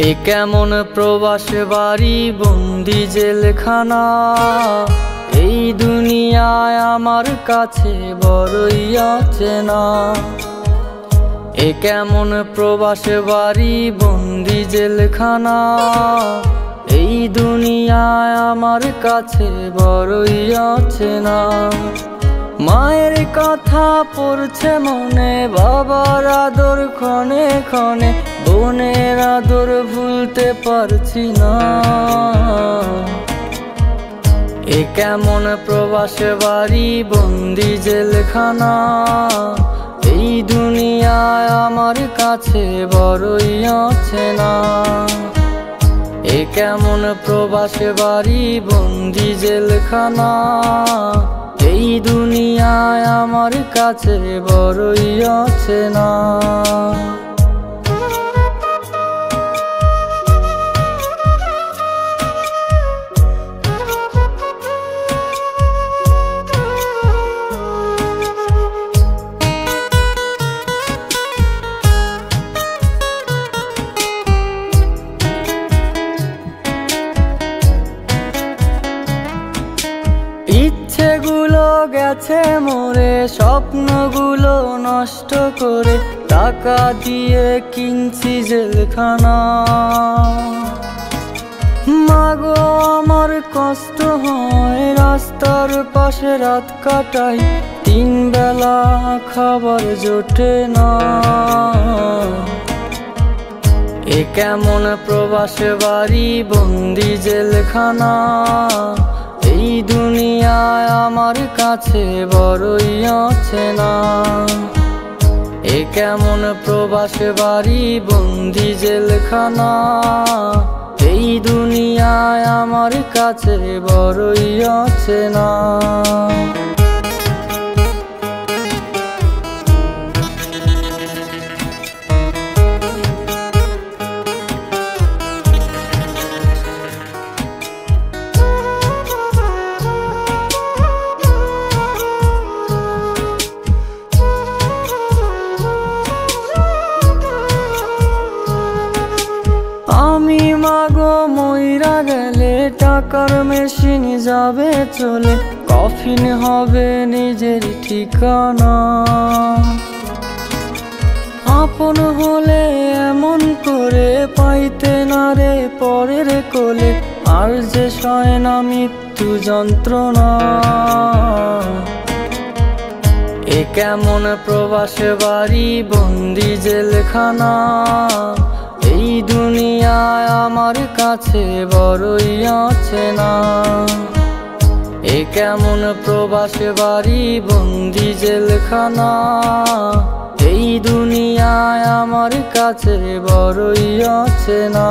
এ কেমন প্রবাস বাড়ি বন্দি জেলখানা, এই দুনিয়ায় আমার কাছে বড়ই অচেনা। এ কেমন প্রবাস বাড়ি বন্দি জেলখানা, এই দুনিয়ায় আমার কাছে বড়ই অচেনা। মায়ের কথা পড়ছে মনে, বাবার আদর ক্ষণে ক্ষণে, বোনের আদর ভুলতে পারছি না। এ কেমন প্রবাস বাড়ি বন্দি জেলখানা, এই দুনিয়ায় আমার কাছে বড়ই অচেনা। এ কেমন প্রবাস বাড়ি বন্দি জেলখানা, এই দুনিয়ায় আমার কাছে বড়ই অচেনা। ইচ্ছেগুলো গেছে মরে, স্বপ্নগুলো নষ্ট করে, টাকা দিয়ে কিনছি জেলখানা। মাগো আমার কষ্ট হয়, রাস্তার পাশে রাত কাটাই, 3 বেলা খাবার জোটে না। এ কেমন প্রবাস বাড়ি বন্দি জেলখানা, এই দুনিয়ায় আমার কাছে বড়ই অচেনা। এ কেমন প্রবাস বাড়ি বন্দি জেলখানা, এই দুনিয়ায় আমার কাছে বড়ই অচেনা। আমি মাগো মইরা গেলে টাকার মেশিন যাবে চলে, কফিন হবে নিজের ঠিকানা। আপন হলে এমন করে পাইতে না রে পরের কোলে, আর যে সয় না মৃত্যু যন্ত্রণা। এ কেমন প্রবাস বাড়ি বন্দি জেলখানা, এই দুনিয়ায় আমার কাছে বড়ই অচেনা। এ কেমন প্রবাস বাড়ি বন্দি জেলখানা, এই দুনিয়ায় আমার কাছে বড়ই অচেনা।